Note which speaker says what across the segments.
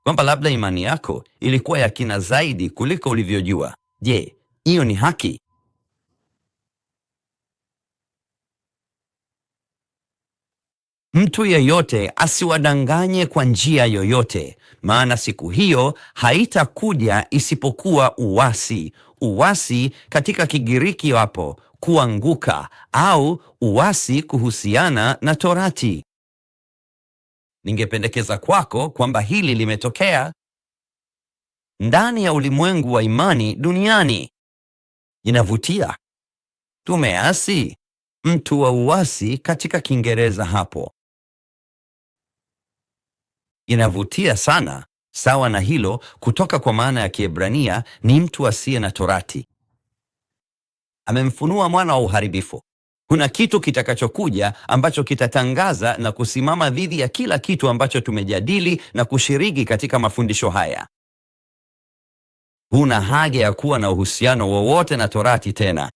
Speaker 1: kwamba labda imani yako ilikuwa ya kina zaidi kuliko ulivyojua. Je, hiyo ni haki? Mtu yeyote asiwadanganye kwa njia yoyote, maana siku hiyo haitakuja isipokuwa uasi. Uasi katika Kigiriki wapo kuanguka, au uasi kuhusiana na Torati. Ningependekeza kwako kwamba hili limetokea ndani ya ulimwengu wa imani duniani. Inavutia. Tumeasi, mtu wa uasi katika Kiingereza hapo. Inavutia sana. Sawa na hilo, kutoka kwa maana ya Kiebrania ni mtu asiye na Torati. Amemfunua mwana wa uharibifu. Kuna kitu kitakachokuja ambacho kitatangaza na kusimama dhidi ya kila kitu ambacho tumejadili na kushiriki katika mafundisho haya. Huna haja ya kuwa na uhusiano wowote na Torati tena.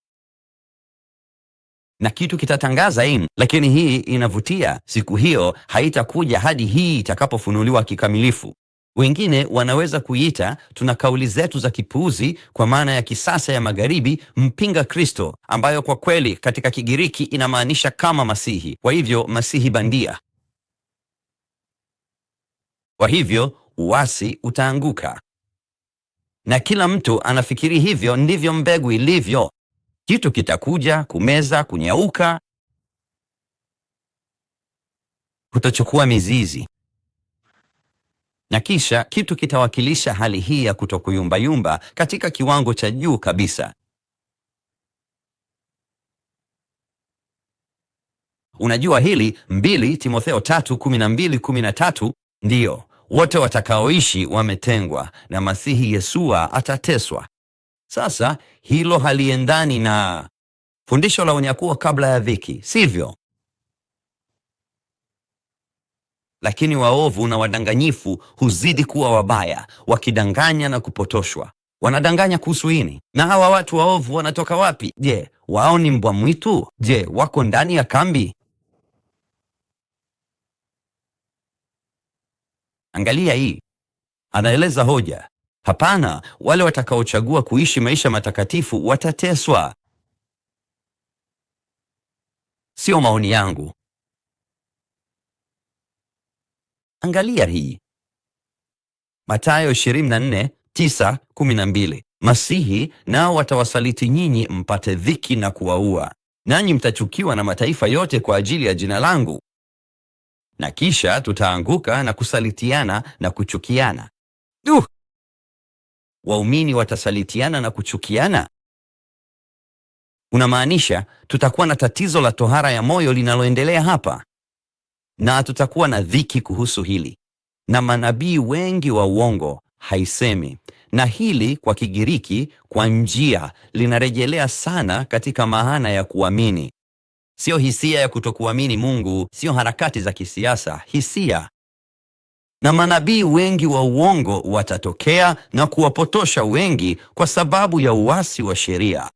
Speaker 1: Na kitu kitatangaza lakini hii inavutia. Siku hiyo haitakuja hadi hii itakapofunuliwa kikamilifu. Wengine wanaweza kuiita tuna kauli zetu za kipuuzi kwa maana ya kisasa ya magharibi mpinga Kristo, ambayo kwa kweli katika Kigiriki inamaanisha kama Masihi. Kwa hivyo Masihi bandia. Kwa hivyo uasi utaanguka. Na kila mtu anafikiri hivyo ndivyo mbegu ilivyo. Kitu kitakuja kumeza, kunyauka, kutochukua mizizi. Na kisha kitu kitawakilisha hali hii ya kutokuyumbayumba katika kiwango cha juu kabisa. Unajua hili 2 Timotheo 3:12-13, ndiyo, wote watakaoishi wametengwa na Masihi Yesua atateswa. Sasa hilo haliendani na fundisho la unyakuo kabla ya dhiki, sivyo? Lakini waovu na wadanganyifu huzidi kuwa wabaya, wakidanganya na kupotoshwa. Wanadanganya kuhusu nini? Na hawa watu waovu wanatoka wapi? Je, wao ni mbwa mwitu? Je, wako ndani ya kambi? Angalia hii. Anaeleza hoja. Hapana, wale watakaochagua kuishi maisha matakatifu watateswa. Sio maoni yangu. Angalia hii. Mathayo 24:9-12. Masihi nao watawasaliti nyinyi mpate dhiki na kuwaua, nanyi mtachukiwa na mataifa yote kwa ajili ya jina langu. Na kisha tutaanguka na kusalitiana na kuchukiana. Waumini watasalitiana na kuchukiana? Unamaanisha tutakuwa na tatizo la tohara ya moyo linaloendelea hapa, na tutakuwa na dhiki kuhusu hili, na manabii wengi wa uongo haisemi. Na hili kwa Kigiriki kwa njia linarejelea sana katika maana ya kuamini. Sio hisia ya kutokuamini Mungu, sio harakati za kisiasa, hisia. Na manabii wengi wa uongo watatokea na kuwapotosha wengi kwa sababu ya uasi wa sheria.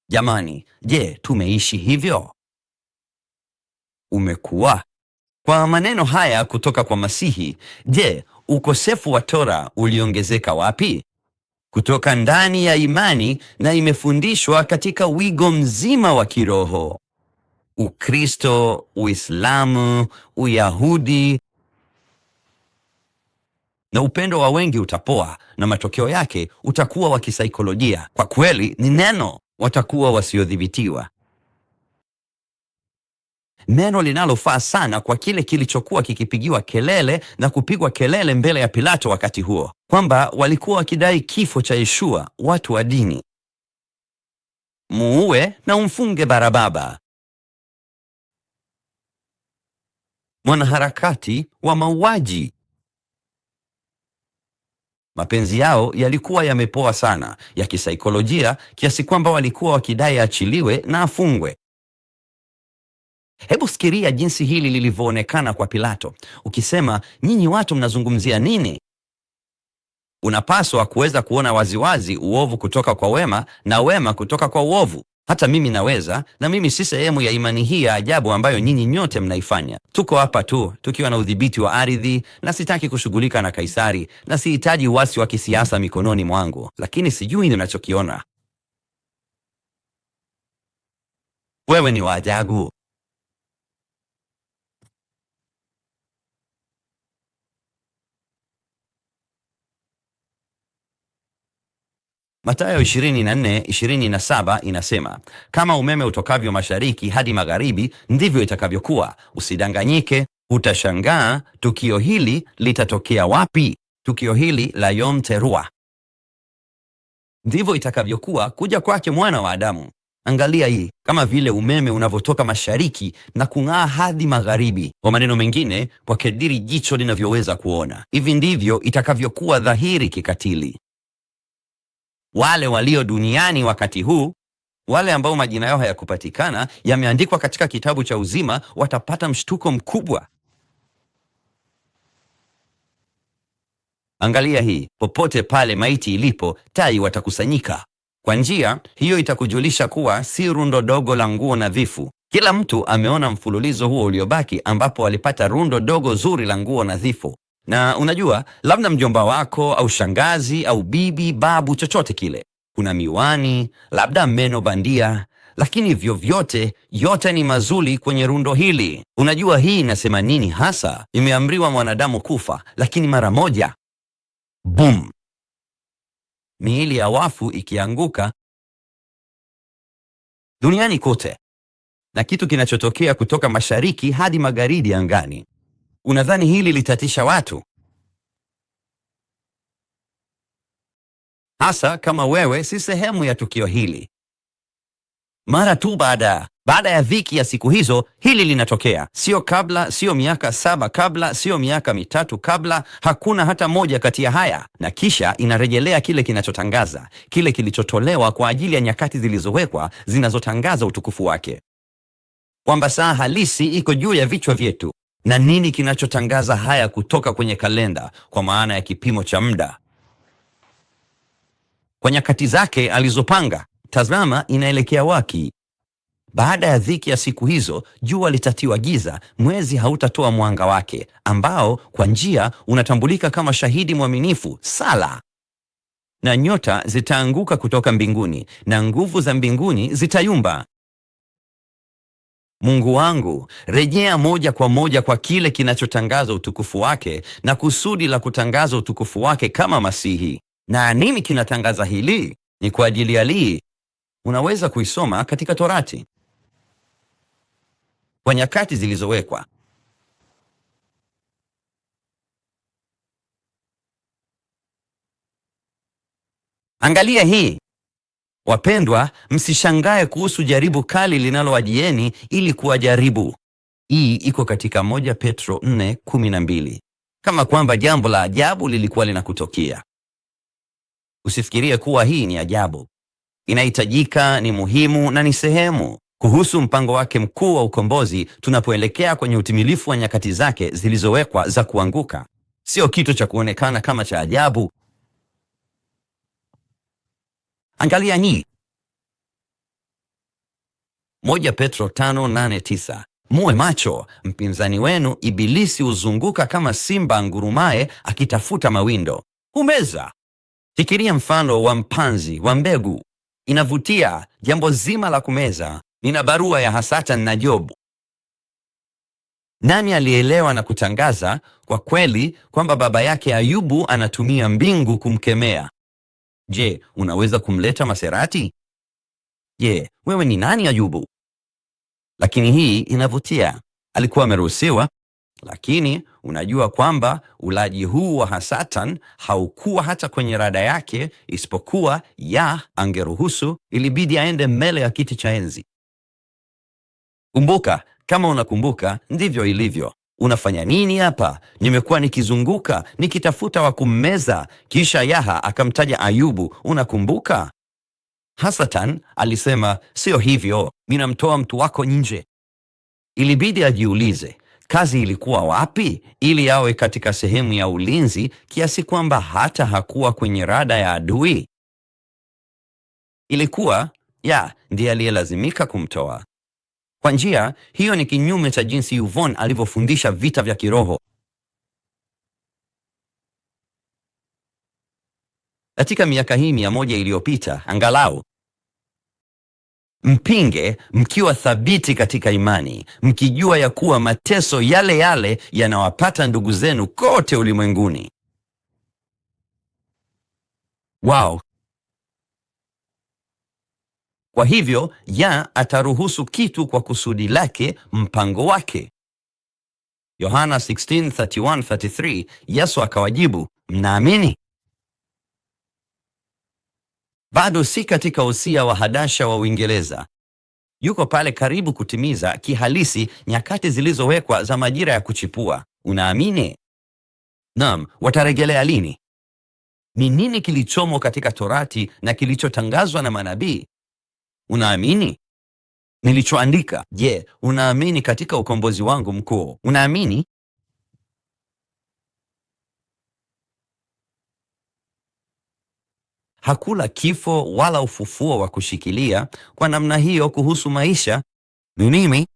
Speaker 1: Jamani, je, tumeishi hivyo? Umekuwa? Kwa maneno haya kutoka kwa Masihi, je, ukosefu wa Tora uliongezeka wapi? Kutoka ndani ya imani, na imefundishwa katika wigo mzima wa kiroho. Ukristo, Uislamu, Uyahudi, na upendo wa wengi utapoa, na matokeo yake utakuwa wa kisaikolojia. Kwa kweli ni neno, watakuwa wasiodhibitiwa. Neno linalofaa sana kwa kile kilichokuwa kikipigiwa kelele na kupigwa kelele mbele ya Pilato wakati huo, kwamba walikuwa wakidai kifo cha Yeshua, watu wa dini. Muue na umfunge Barababa. Mwanaharakati wa mauaji. Mapenzi yao yalikuwa yamepoa sana ya kisaikolojia kiasi kwamba walikuwa wakidai achiliwe na afungwe. Hebu fikiria jinsi hili lilivyoonekana kwa Pilato. Ukisema, nyinyi watu mnazungumzia nini? Unapaswa kuweza kuona waziwazi uovu kutoka kwa wema na wema kutoka kwa uovu. Hata mimi naweza, na mimi si sehemu ya imani hii ya ajabu ambayo nyinyi nyote mnaifanya. Tuko hapa tu tukiwa na udhibiti wa ardhi, na sitaki kushughulika na Kaisari, na sihitaji uasi wa kisiasa mikononi mwangu, lakini sijui ninachokiona. Wewe ni wa ajabu. Mathayo 24:27 inasema, kama umeme utokavyo mashariki hadi magharibi, ndivyo itakavyokuwa. Usidanganyike, utashangaa tukio hili litatokea wapi. Tukio hili la Yom Teruah. Ndivyo itakavyokuwa kuja kwake Mwana wa Adamu. Angalia hii, kama vile umeme unavyotoka mashariki na kung'aa hadi magharibi. Kwa maneno mengine, kwa kadiri jicho linavyoweza kuona, hivi ndivyo itakavyokuwa dhahiri kikatili. Wale walio duniani wakati huu, wale ambao majina yao hayakupatikana yameandikwa katika kitabu cha uzima, watapata mshtuko mkubwa. Angalia hii, popote pale maiti ilipo, tai watakusanyika. Kwa njia hiyo itakujulisha kuwa si rundo dogo la nguo nadhifu. Kila mtu ameona mfululizo huo uliobaki, ambapo walipata rundo dogo zuri la nguo nadhifu. Na unajua, labda mjomba wako au shangazi au bibi, babu, chochote kile. Kuna miwani, labda meno bandia, lakini vyovyote, yote ni mazuri kwenye rundo hili. Unajua hii inasema nini hasa? Imeamriwa mwanadamu kufa, lakini mara moja, boom, miili ya wafu ikianguka duniani kote, na kitu kinachotokea kutoka mashariki hadi magharibi angani. Unadhani hili litatisha watu? Hasa kama wewe si sehemu ya tukio hili. Mara tu baada ya dhiki ya siku hizo, hili linatokea. Sio kabla, sio miaka 7 kabla, sio miaka 3 kabla, hakuna hata moja kati ya haya. Na kisha inarejelea kile kinachotangaza, kile kilichotolewa kwa ajili ya nyakati zilizowekwa zinazotangaza utukufu wake, kwamba saa halisi iko juu ya vichwa vyetu. Na nini kinachotangaza haya kutoka kwenye kalenda, kwa maana ya kipimo cha muda? Kwa nyakati zake alizopanga, tazama inaelekea waki. Baada ya dhiki ya siku hizo, jua litatiwa giza, mwezi hautatoa mwanga wake, ambao kwa njia unatambulika kama shahidi mwaminifu, sala. Na nyota zitaanguka kutoka mbinguni, na nguvu za mbinguni zitayumba. Mungu wangu, rejea moja kwa moja kwa kile kinachotangaza utukufu wake na kusudi la kutangaza utukufu wake kama Masihi. Na nini kinatangaza hili? Ni kwa ajili ya lii. Unaweza kuisoma katika Torati. Kwa nyakati zilizowekwa. Angalia hii. Wapendwa, msishangae kuhusu jaribu kali linalowajieni ili kuwajaribu. Hii iko katika 1 Petro 4:12. Kama kwamba jambo la ajabu lilikuwa linakutokea. Usifikirie kuwa hii ni ajabu. Inahitajika, ni muhimu na ni sehemu kuhusu mpango wake mkuu wa ukombozi tunapoelekea kwenye utimilifu wa nyakati zake zilizowekwa za kuanguka. Sio kitu cha kuonekana kama cha ajabu. Angalia hii. 1 Petro 5:8-9. Muwe macho, mpinzani wenu Ibilisi huzunguka kama simba angurumaye akitafuta mawindo humeza. Fikiria mfano wa mpanzi wa mbegu. Inavutia, jambo zima la kumeza. Nina barua ya Hasatan na Jobu. Nani alielewa na kutangaza kwa kweli kwamba baba yake Ayubu anatumia mbingu kumkemea? Je, unaweza kumleta Maserati? Je, wewe ni nani Ayubu? Lakini hii inavutia. Alikuwa ameruhusiwa, lakini unajua kwamba ulaji huu wa Hasatan haukuwa hata kwenye rada yake, isipokuwa angeruhusu, ilibidi aende mbele ya kiti cha enzi. Kumbuka, kama unakumbuka, ndivyo ilivyo. Unafanya nini hapa? Nimekuwa nikizunguka nikitafuta wa kummeza. Kisha Yaha akamtaja Ayubu. Unakumbuka? Hasatan alisema, sio hivyo, ninamtoa mtu wako nje. Ilibidi ajiulize, kazi ilikuwa wapi ili awe katika sehemu ya ulinzi kiasi kwamba hata hakuwa kwenye rada ya adui? Ilikuwa ndiye aliyelazimika kumtoa. Kwa njia hiyo ni kinyume cha jinsi Yvonne alivyofundisha vita vya kiroho. Katika miaka hii 100 iliyopita, angalau mpinge mkiwa thabiti katika imani, mkijua ya kuwa mateso yale yale yanawapata ndugu zenu kote ulimwenguni. Wow. Kwa hivyo ataruhusu kitu kwa kusudi lake, mpango wake. Yohana 16:31-33, Yesu akawajibu, mnaamini? Bado si katika usia wa Hadasha wa Uingereza. Yuko pale karibu kutimiza kihalisi nyakati zilizowekwa za majira ya kuchipua. Unaamini? Naam, watarejelea lini? Ni nini kilichomo katika Torati na kilichotangazwa na manabii? Unaamini nilichoandika? Je, unaamini katika ukombozi wangu mkuu? Unaamini? Hakuna kifo wala ufufuo wa kushikilia kwa namna hiyo kuhusu maisha. Ni mimi.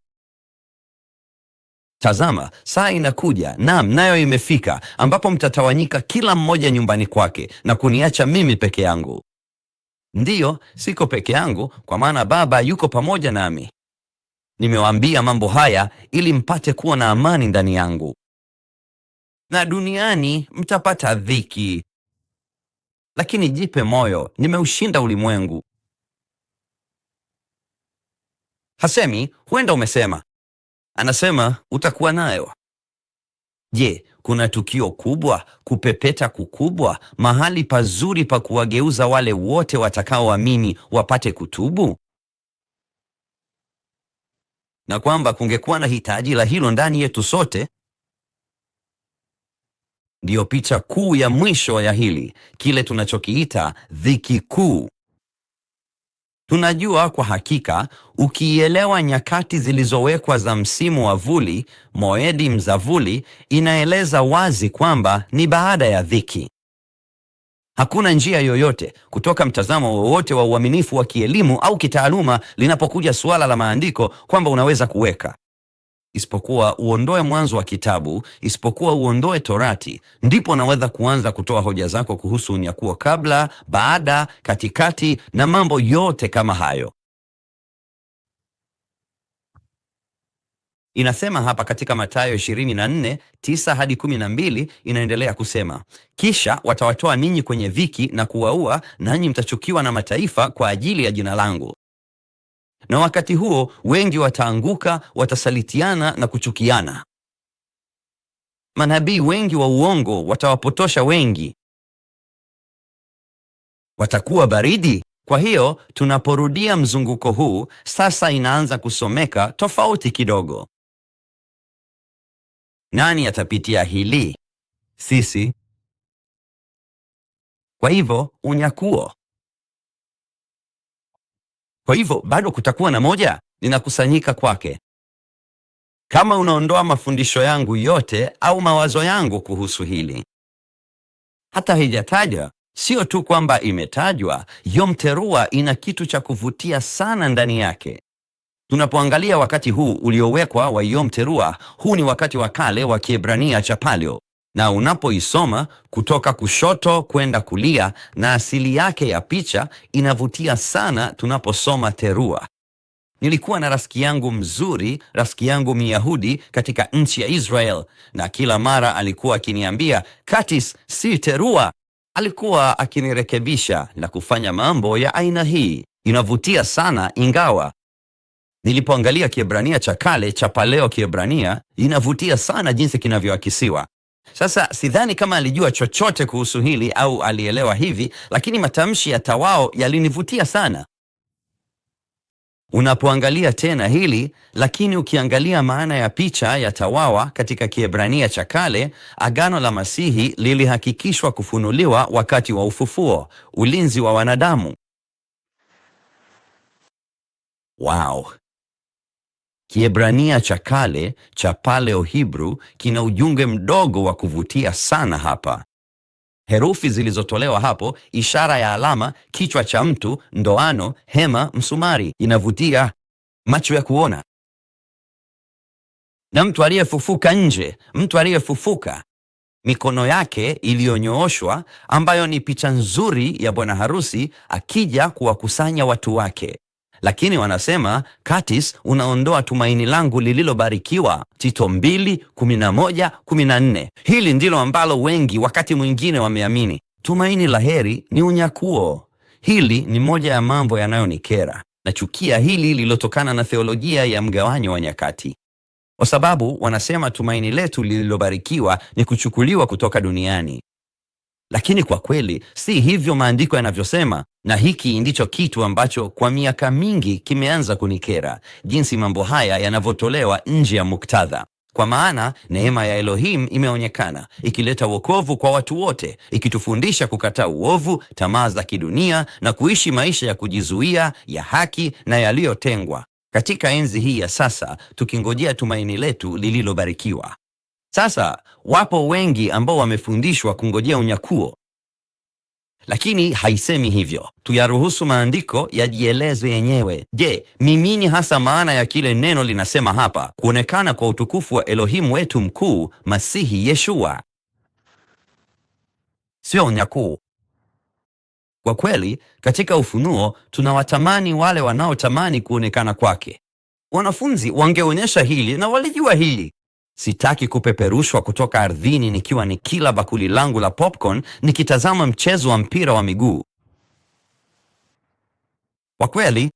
Speaker 1: Tazama, saa inakuja, naam, nayo imefika, ambapo mtatawanyika kila mmoja nyumbani kwake na kuniacha mimi peke yangu. Ndiyo, siko peke yangu, kwa maana Baba yuko pamoja nami. Nimewaambia mambo haya ili mpate kuwa na amani ndani yangu. Na duniani mtapata dhiki, lakini jipe moyo, nimeushinda ulimwengu. Hasemi, huenda umesema. Anasema, utakuwa nayo. Je, kuna tukio kubwa, kupepeta kukubwa, mahali pazuri pa kuwageuza wale wote watakaoamini wapate kutubu? Na kwamba kungekuwa na hitaji la hilo ndani yetu sote. Ndiyo picha kuu ya mwisho ya hili, kile tunachokiita dhiki kuu. Tunajua kwa hakika, ukielewa nyakati zilizowekwa za msimu wa vuli, moedi mzavuli, inaeleza wazi kwamba ni baada ya dhiki. Hakuna njia yoyote kutoka mtazamo wowote wa uaminifu wa kielimu au kitaaluma linapokuja suala la maandiko kwamba unaweza kuweka, isipokuwa uondoe mwanzo wa kitabu, isipokuwa uondoe Torati, ndipo unaweza kuanza kutoa hoja zako kuhusu unyakuo kabla, baada, katikati na mambo yote kama hayo. Inasema hapa katika Mathayo 24:9-12, inaendelea kusema, kisha watawatoa ninyi kwenye dhiki na kuwaua, nanyi mtachukiwa na mataifa kwa ajili ya jina langu. Na wakati huo wengi wataanguka, watasalitiana na kuchukiana. Manabii wengi wa uongo watawapotosha wengi. Watakuwa baridi. Kwa hiyo tunaporudia mzunguko huu, sasa inaanza kusomeka tofauti kidogo. Nani atapitia hili? Sisi. Kwa hivyo unyakuo. Kwa hivyo bado kutakuwa na moja linakusanyika kwake. Kama unaondoa mafundisho yangu yote au mawazo yangu kuhusu hili. Hata haijataja, sio tu kwamba imetajwa, Yom Teruah ina kitu cha kuvutia sana ndani yake. Tunapoangalia wakati huu uliowekwa wa Yom Teruah, huu ni wakati wa kale wa Kiebrania cha Paleo, na unapoisoma kutoka kushoto kwenda kulia, na asili yake ya picha inavutia sana tunaposoma Teruah. Nilikuwa na rafiki yangu mzuri, rafiki yangu Myahudi katika nchi ya Israel, na kila mara alikuwa akiniambia, Curtis, si Teruah. Alikuwa akinirekebisha na kufanya mambo ya aina hii. Inavutia sana, ingawa nilipoangalia Kiebrania cha kale cha Paleo Kiebrania, inavutia sana jinsi kinavyoakisiwa. Sasa sidhani kama alijua chochote kuhusu hili au alielewa hivi, lakini matamshi ya tawao yalinivutia sana. Unapoangalia tena hili, lakini ukiangalia maana ya picha ya tawawa katika Kiebrania cha kale, agano la Masihi lilihakikishwa kufunuliwa wakati wa ufufuo, ulinzi wa wanadamu. Wow. Kiebrania cha kale cha Paleo Hebrew kina ujumbe mdogo wa kuvutia sana hapa. Herufi zilizotolewa hapo, ishara ya alama, kichwa cha mtu, ndoano, hema, msumari. Inavutia macho ya kuona. Na mtu aliyefufuka nje, mtu aliyefufuka, mikono yake iliyonyooshwa, ambayo ni picha nzuri ya bwana harusi akija kuwakusanya watu wake. Lakini wanasema, Curtis, unaondoa tumaini langu lililobarikiwa. Tito 2:11-14. Hili ndilo ambalo wengi wakati mwingine wameamini. Tumaini la heri ni unyakuo. Hili ni moja ya mambo yanayonikera. Nachukia hili lililotokana na theolojia ya mgawanyo wa nyakati, kwa sababu wanasema tumaini letu lililobarikiwa ni kuchukuliwa kutoka duniani. Lakini kwa kweli si hivyo maandiko yanavyosema, na hiki ndicho kitu ambacho kwa miaka mingi kimeanza kunikera, jinsi mambo haya yanavyotolewa nje ya muktadha. Kwa maana neema ya Elohim imeonekana ikileta wokovu kwa watu wote, ikitufundisha kukataa uovu, tamaa za kidunia na kuishi maisha ya kujizuia, ya haki na yaliyotengwa, katika enzi hii ya sasa, tukingojea tumaini letu lililobarikiwa. Sasa wapo wengi ambao wamefundishwa kungojea unyakuo, lakini haisemi hivyo. Tuyaruhusu maandiko yajieleze yenyewe. Je, mimini hasa maana ya kile neno linasema hapa, kuonekana kwa utukufu wa Elohim wetu mkuu, Masihi Yeshua, sio unyakuo. Kwa kweli, katika Ufunuo tunawatamani wale wanaotamani kuonekana kwake. Wanafunzi wangeonyesha hili na walijua hili. Sitaki kupeperushwa kutoka ardhini nikiwa ni kila bakuli langu la popcorn nikitazama mchezo wa mpira wa miguu. Kwa kweli,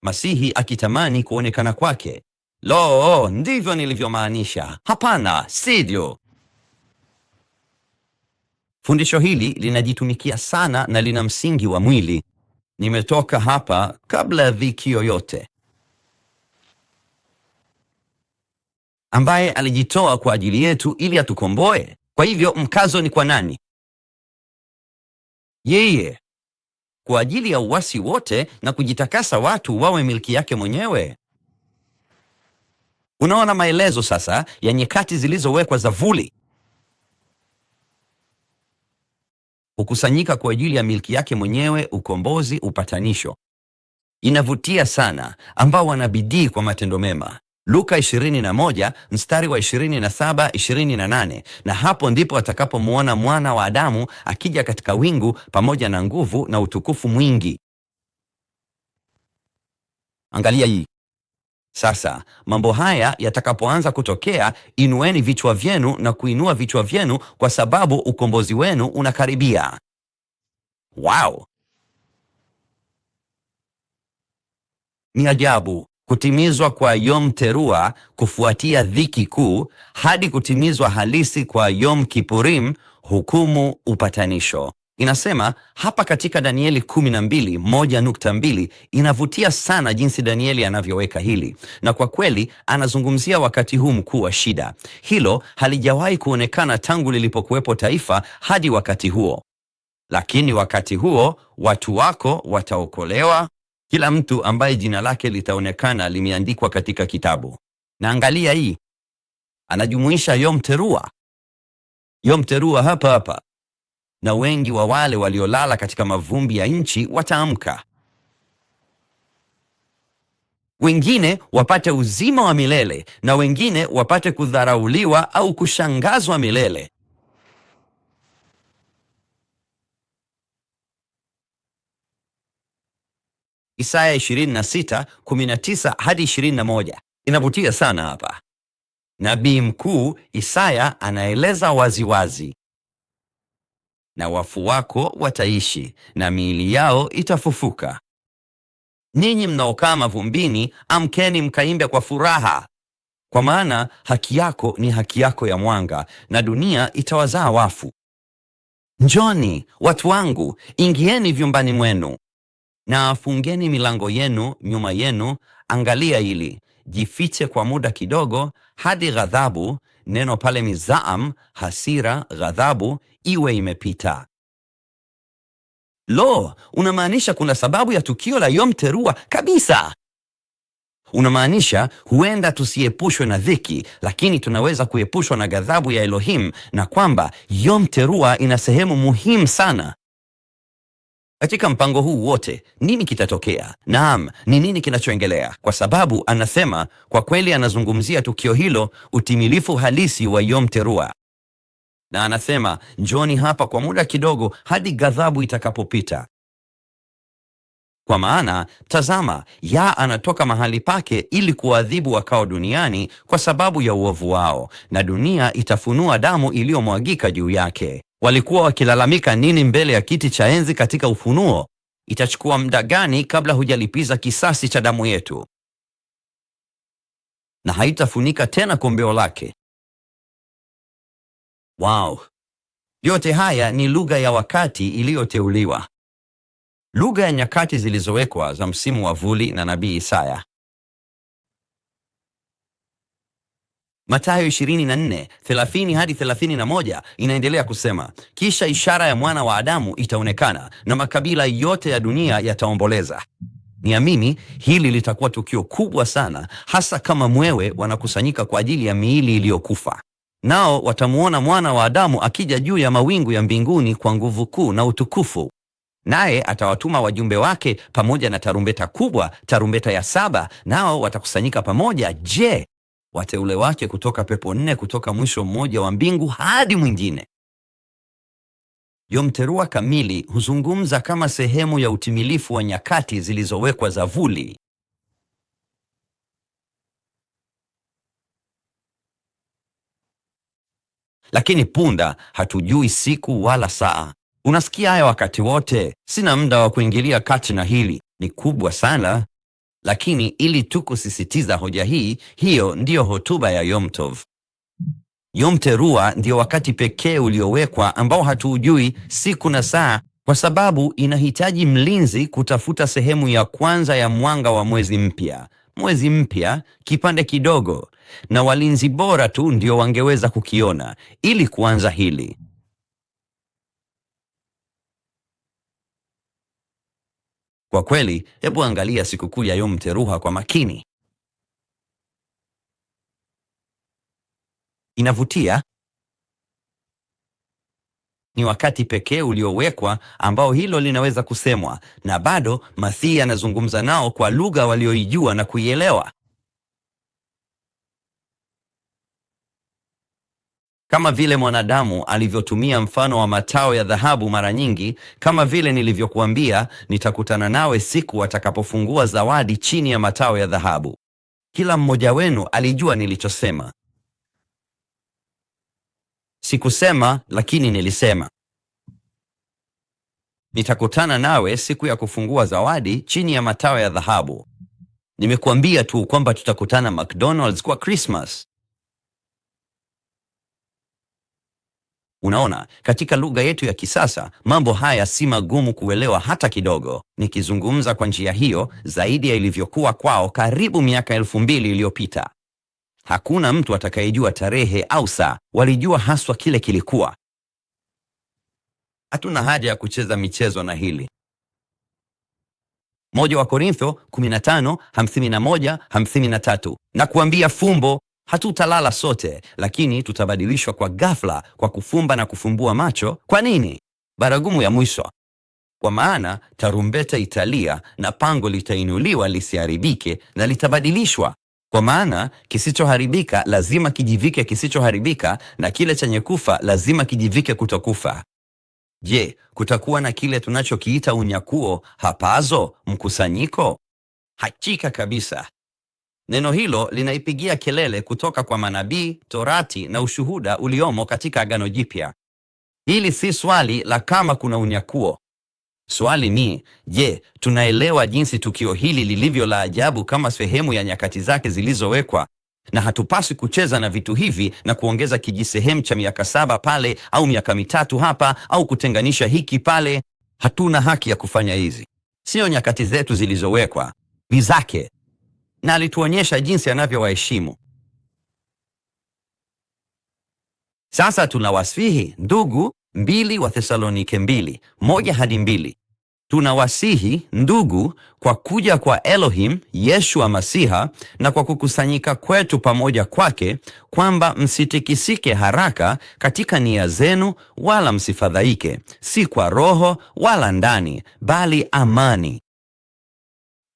Speaker 1: Masihi akitamani kuonekana kwake. Lo, ndivyo nilivyomaanisha. Hapana, sivyo. Fundisho hili linajitumikia sana na lina msingi wa mwili. Nimetoka hapa kabla ya dhiki yoyote, ambaye alijitoa kwa ajili yetu ili atukomboe. Kwa hivyo mkazo ni kwa nani? Yeye, kwa ajili ya uasi wote na kujitakasa watu wawe milki yake mwenyewe. Unaona maelezo sasa ya nyakati zilizowekwa za vuli. Hukusanyika kwa ajili ya milki yake mwenyewe, ukombozi, upatanisho. Inavutia sana ambao wanabidii kwa matendo mema. Luka 21 mstari wa 27-28, na hapo ndipo atakapomuona mwana wa Adamu akija katika wingu pamoja na nguvu na utukufu mwingi. Angalia hii. Sasa mambo haya yatakapoanza kutokea, inueni vichwa vyenu na kuinua vichwa vyenu, kwa sababu ukombozi wenu unakaribia. Wow! Ni ajabu kutimizwa kwa Yom Teruah kufuatia dhiki kuu hadi kutimizwa halisi kwa Yom Kippurim, hukumu, upatanisho. Inasema hapa katika Danieli 12:1.2. Inavutia sana jinsi Danieli anavyoweka hili, na kwa kweli anazungumzia wakati huu mkuu wa shida. Hilo halijawahi kuonekana tangu lilipokuwepo taifa hadi wakati huo. Lakini wakati huo watu wako wataokolewa, kila mtu ambaye jina lake litaonekana limeandikwa katika kitabu. Na angalia hii, anajumuisha Yom Teruah. Yom Teruah hapa hapa. Na wengi wa wale waliolala katika mavumbi ya nchi wataamka. Wengine wapate uzima wa milele na wengine wapate kudharauliwa au kushangazwa milele. Isaya 26:19-21. Inavutia sana hapa. Nabii mkuu Isaya anaeleza waziwazi, na wafu wako wataishi na miili yao itafufuka. Ninyi mnaokaa mavumbini, amkeni mkaimbe kwa furaha, kwa maana haki yako ni haki yako ya mwanga, na dunia itawazaa wafu. Njoni watu wangu, ingieni vyumbani mwenu, na afungeni milango yenu nyuma yenu. Angalia hili, jifiche kwa muda kidogo, hadi ghadhabu, neno pale mizaam, hasira, ghadhabu, iwe imepita. Lo, unamaanisha kuna sababu ya tukio la Yom Teruah kabisa. Unamaanisha huenda tusiepushwe na dhiki, lakini tunaweza kuepushwa na ghadhabu ya Elohim, na kwamba Yom Teruah ina sehemu muhimu sana katika mpango huu wote. Nini kitatokea? Naam, ni nini kinachoendelea? Kwa sababu anasema kwa kweli, anazungumzia tukio hilo, utimilifu halisi wa Yom Teruah, na anasema njoni hapa kwa muda kidogo hadi ghadhabu itakapopita. Kwa maana tazama, Yah anatoka mahali pake ili kuadhibu wakao duniani kwa sababu ya uovu wao, na dunia itafunua damu iliyomwagika juu yake. Walikuwa wakilalamika nini mbele ya kiti cha enzi katika Ufunuo? Itachukua muda gani kabla hujalipiza kisasi cha damu yetu? Na haitafunika tena kombeo lake. Wow! Yote haya ni lugha ya wakati iliyoteuliwa, lugha ya nyakati zilizowekwa za msimu wa vuli na nabii Isaya. Mathayo 24:30 hadi 31 inaendelea kusema, kisha ishara ya mwana wa Adamu itaonekana na makabila yote ya dunia yataomboleza. Niamini, hili litakuwa tukio kubwa sana, hasa kama mwewe wanakusanyika kwa ajili ya miili iliyokufa. Nao watamuona mwana wa Adamu akija juu ya mawingu ya mbinguni kwa nguvu kuu na utukufu. Naye atawatuma wajumbe wake pamoja na tarumbeta kubwa, tarumbeta ya 7, nao watakusanyika pamoja. Je, wateule wake kutoka pepo 4, kutoka mwisho mmoja wa mbingu hadi mwingine. Yom Teruah kamili huzungumza kama sehemu ya utimilifu wa nyakati zilizowekwa za vuli. Lakini punda hatujui siku wala saa. Unasikia haya wakati wote. Sina muda wa kuingilia kati na hili, ni kubwa sana. Lakini ili tu kusisitiza hoja hii, hiyo ndiyo hotuba ya Yom Tov. Yom Teruah ndio wakati pekee uliowekwa ambao hatuujui siku na saa, kwa sababu inahitaji mlinzi kutafuta sehemu ya kwanza ya mwanga wa mwezi mpya. Mwezi mpya, kipande kidogo, na walinzi bora tu ndio wangeweza kukiona ili kuanza hili. Kwa kweli, hebu angalia sikukuu ya Yom Teruah kwa makini. Inavutia. Ni wakati pekee uliowekwa ambao hilo linaweza kusemwa, na bado Masihi anazungumza nao kwa lugha walioijua na kuielewa. Kama vile mwanadamu alivyotumia mfano wa matao ya dhahabu mara nyingi, kama vile nilivyokuambia, nitakutana nawe siku watakapofungua zawadi chini ya matao ya dhahabu. Kila mmoja wenu alijua nilichosema. Sikusema, lakini nilisema. Nitakutana nawe siku ya kufungua zawadi chini ya matao ya dhahabu. Nimekuambia tu kwamba tutakutana McDonald's kwa Christmas. Unaona, katika lugha yetu ya kisasa, mambo haya si magumu kuelewa hata kidogo. Nikizungumza kwa njia hiyo, zaidi ya ilivyokuwa kwao karibu miaka 2000 iliyopita. Hakuna mtu atakayejua tarehe au saa, walijua haswa kile kilikuwa. Hatuna haja ya kucheza michezo na hili. 1 Korintho 15:51-53. Na kuambia fumbo, hatutalala sote, lakini tutabadilishwa kwa ghafla, kwa kufumba na kufumbua macho. Kwa nini? Baragumu ya mwisho. Kwa maana tarumbeta italia na pango litainuliwa lisiharibike, na litabadilishwa. Kwa maana kisichoharibika lazima kijivike kisichoharibika, na kile chenye kufa lazima kijivike kutokufa. Je, kutakuwa na kile tunachokiita unyakuo hapazo, mkusanyiko? Hakika kabisa. Neno hilo linaipigia kelele kutoka kwa manabii, Torati na ushuhuda uliomo katika Agano Jipya. Hili si swali la kama kuna unyakuo. Swali ni, je, tunaelewa jinsi tukio hili lilivyo la ajabu kama sehemu ya nyakati zake zilizowekwa? Na hatupaswi kucheza na vitu hivi na kuongeza kijisehemu cha miaka 7 pale au miaka 3 hapa au kutenganisha hiki pale. Hatuna haki ya kufanya hizi. Sio nyakati zetu zilizowekwa, ni zake. Na alituonyesha jinsi anavyowaheshimu. Sasa tunawasihi ndugu, 2 Wathesalonike 2:1-2. Tunawasihi ndugu, kwa kuja kwa Elohim Yeshua Masiha na kwa kukusanyika kwetu pamoja kwake, kwamba msitikisike haraka katika nia zenu, wala msifadhaike, si kwa roho wala ndani, bali amani.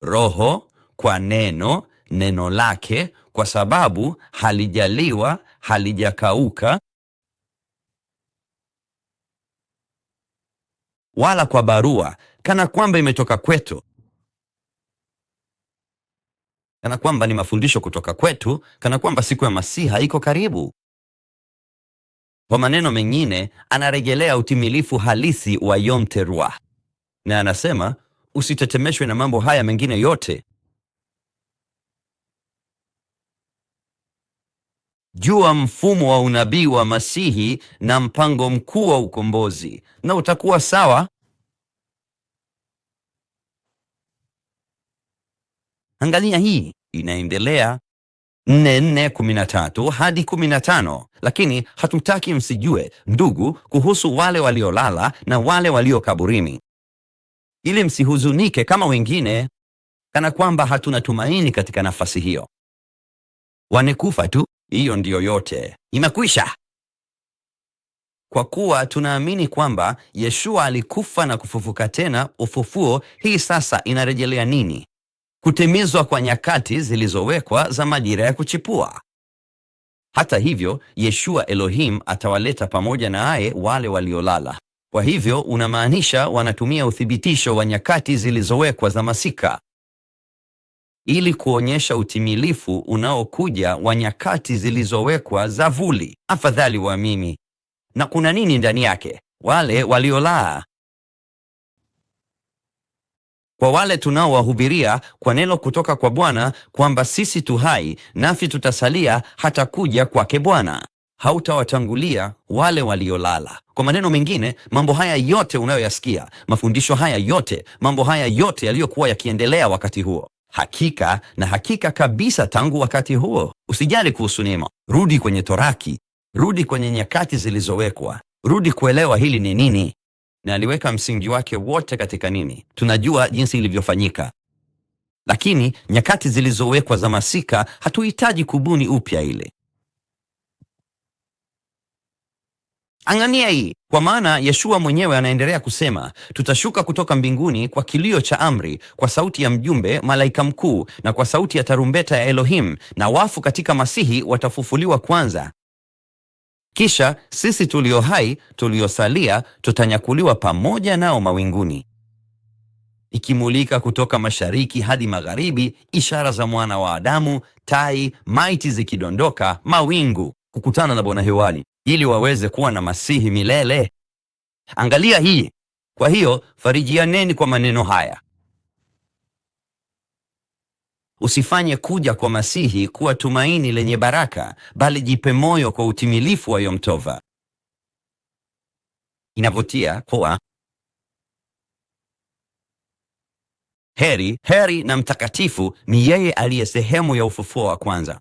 Speaker 1: Roho kwa neno lake, kwa sababu halijaliwa, halijakauka, wala kwa barua, kana kwamba imetoka kwetu, kana kwamba ni mafundisho kutoka kwetu, kana kwamba siku ya Masiha iko karibu. Kwa maneno mengine, anarejelea utimilifu halisi wa Yom Teruah, na anasema usitetemeshwe na mambo haya mengine yote. Jua mfumo wa unabii wa Masihi na mpango mkuu wa ukombozi, na utakuwa sawa. Angalia hii, inaendelea 4:13 hadi 15. Lakini hatutaki msijue, ndugu, kuhusu wale waliolala na wale walio kaburini, ili msihuzunike kama wengine, kana kwamba hatuna tumaini katika nafasi hiyo. Wanekufa tu, hiyo ndiyo yote, imekwisha. Kwa kuwa tunaamini kwamba Yeshua alikufa na kufufuka tena, ufufuo hii sasa inarejelea nini? Kutimizwa kwa nyakati zilizowekwa za majira ya kuchipua. Hata hivyo, Yeshua Elohim atawaleta pamoja naye wale waliolala. Kwa hivyo unamaanisha wanatumia uthibitisho wa nyakati zilizowekwa za masika ili kuonyesha utimilifu unaokuja wa nyakati zilizowekwa za vuli. Afadhali waamini. Na kuna nini ndani yake? Wale waliolala. Kwa wale tunaowahubiria kwa neno kutoka kwa Bwana kwamba sisi tu hai nafi tutasalia hata kuja kwake Bwana. Hautawatangulia wale waliolala. Kwa maneno mengine, mambo haya yote unayoyasikia, mafundisho haya yote, mambo haya yote yaliyokuwa yakiendelea wakati huo, hakika na hakika kabisa tangu wakati huo. Usijali kuhusu neema. Rudi kwenye Toraki, rudi kwenye nyakati zilizowekwa, rudi kuelewa hili ni nini, na aliweka msingi wake wote katika nini. Tunajua jinsi ilivyofanyika, lakini nyakati zilizowekwa za masika hatuhitaji kubuni upya ile. Angania hii, kwa maana Yeshua mwenyewe anaendelea kusema, tutashuka kutoka mbinguni kwa kilio cha amri, kwa sauti ya mjumbe malaika mkuu, na kwa sauti ya tarumbeta ya Elohim, na wafu katika Masihi watafufuliwa kwanza. Kisha sisi tulio hai tuliosalia tutanyakuliwa pamoja nao mawinguni, ikimulika kutoka mashariki hadi magharibi, ishara za mwana wa Adamu, tai, maiti zikidondoka, mawingu, kukutana na Bwana hewani, ili waweze kuwa na Masihi milele. Angalia hii. Kwa hiyo farijianeni kwa maneno haya. Usifanye kuja kwa Masihi kuwa tumaini lenye baraka, bali jipe moyo kwa utimilifu wa Yom Tova. Inavutia kwa heri na mtakatifu ni yeye aliye sehemu ya ufufuo wa kwanza.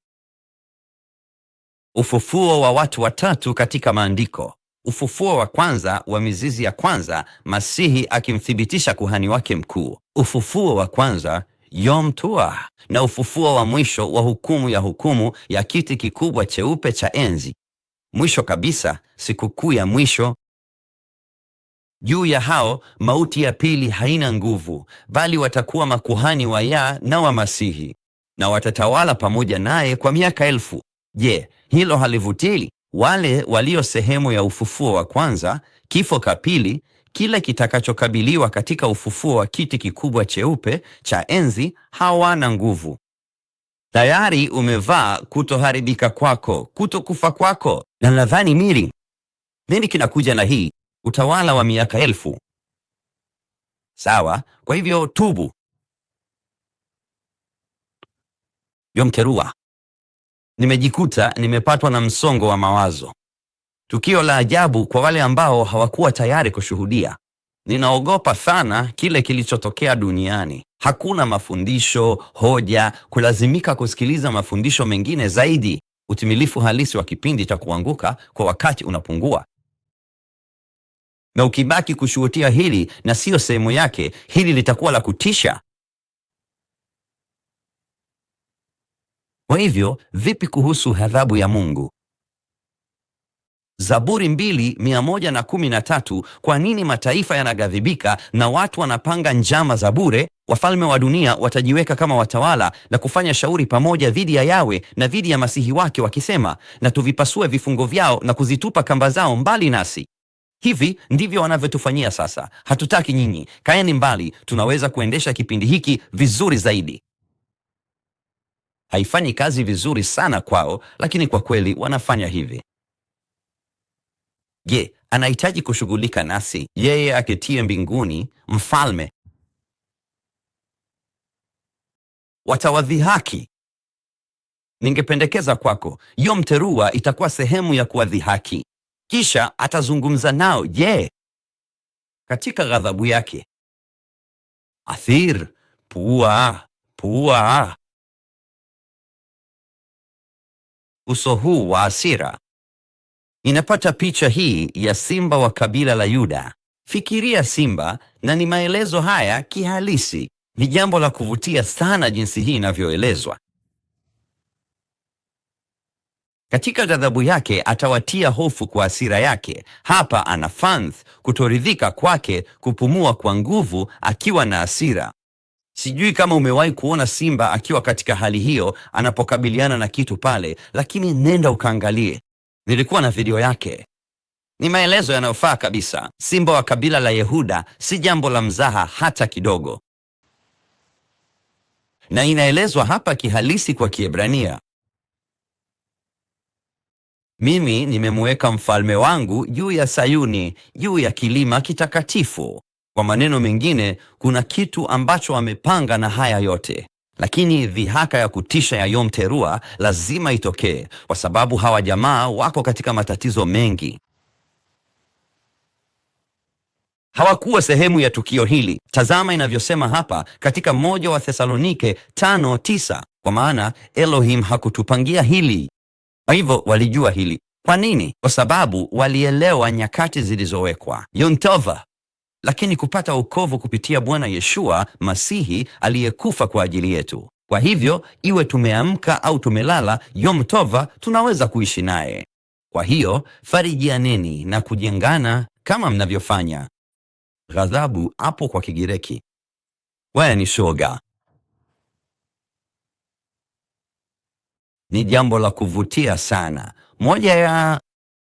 Speaker 1: Ufufuo wa watu watatu katika maandiko. Ufufuo wa kwanza wa mizizi ya kwanza, Masihi akimthibitisha kuhani wake mkuu. Ufufuo wa kwanza, Yom Teruah, na ufufuo wa mwisho wa hukumu ya kiti kikubwa cheupe cha enzi. Mwisho kabisa, sikukuu ya mwisho. Juu ya hao mauti ya pili haina nguvu, bali watakuwa makuhani wa Yah na wa Masihi, na watatawala pamoja naye kwa miaka 1000. Je, hilo halivutii? Wale walio sehemu ya ufufuo wa kwanza, kifo cha pili, kile kitakachokabiliwa katika ufufuo wa kiti kikubwa cheupe cha enzi, hawana nguvu. Tayari umevaa kutoharibika kwako, kutokufa kwako. Na nadhani nini kinakuja na hii utawala wa miaka 1000? Sawa, kwa hivyo tubu. Yom Teruah. Nimejikuta nimepatwa na msongo wa mawazo. Tukio la ajabu kwa wale ambao hawakuwa tayari kushuhudia. Ninaogopa sana kile kilichotokea duniani. Hakuna mafundisho, hoja, kulazimika kusikiliza mafundisho mengine zaidi. Utimilifu halisi wa kipindi cha kuanguka kwa wakati unapungua. Na ukibaki kushuhudia hili na sio sehemu yake, hili litakuwa la kutisha. Kwa hivyo, vipi kuhusu adhabu ya Mungu? Zaburi 2:113, kwa nini mataifa yanaghadhibika na watu wanapanga njama za bure? Wafalme wa dunia watajiweka kama watawala na kufanya shauri pamoja dhidi ya Yawe na dhidi ya masihi wake, wakisema, na tuvipasue vifungo vyao na kuzitupa kamba zao mbali nasi. Hivi ndivyo wanavyotufanyia sasa. Hatutaki nyinyi, kaeni mbali, tunaweza kuendesha kipindi hiki vizuri zaidi. Haifanyi kazi vizuri sana kwao, lakini kwa kweli wanafanya hivi. Je, anahitaji kushughulika nasi, yeye aketie mbinguni, mfalme? Watawadhihaki. Ningependekeza kwako, Yom Teruah itakuwa sehemu ya kuwadhihaki. Kisha atazungumza nao. Je, katika ghadhabu yake, Athir, pua, pua. Uso huu wa hasira. Inapata picha hii ya simba wa kabila la Yuda. Fikiria simba, na ni maelezo haya kihalisi. Ni jambo la kuvutia sana jinsi hii inavyoelezwa. Katika ghadhabu yake atawatia hofu kwa hasira yake. Hapa ana fanth, kutoridhika kwake, kupumua kwa nguvu akiwa na hasira. Sijui kama umewahi kuona simba akiwa katika hali hiyo anapokabiliana na kitu pale, lakini nenda ukaangalie. Nilikuwa na video yake. Ni maelezo yanayofaa kabisa. Simba wa kabila la Yehuda si jambo la mzaha hata kidogo. Na inaelezwa hapa kihalisi kwa Kiebrania. Mimi nimemweka mfalme wangu juu ya Sayuni, juu ya kilima kitakatifu. Kwa maneno mengine, kuna kitu ambacho amepanga na haya yote. Lakini dhihaka ya kutisha ya Yom Teruah lazima itokee, kwa sababu hawa jamaa wako katika matatizo mengi. Hawakuwa sehemu ya tukio hili. Tazama inavyosema hapa katika 1 wa Thesalonike 5:9, kwa maana Elohim hakutupangia hili. Kwa hivyo walijua hili. Kwa nini? Kwa sababu walielewa nyakati zilizowekwa. Yom Tova. Lakini kupata wokovu kupitia Bwana Yeshua Masihi aliyekufa kwa ajili yetu. Kwa hivyo iwe tumeamka au tumelala, Yom Tova tunaweza kuishi naye. Kwa hiyo farijianeni na kujengana kama mnavyofanya. Ghadhabu hapo kwa Kigiriki wewe ni shoga. Ni jambo la kuvutia sana. Moja ya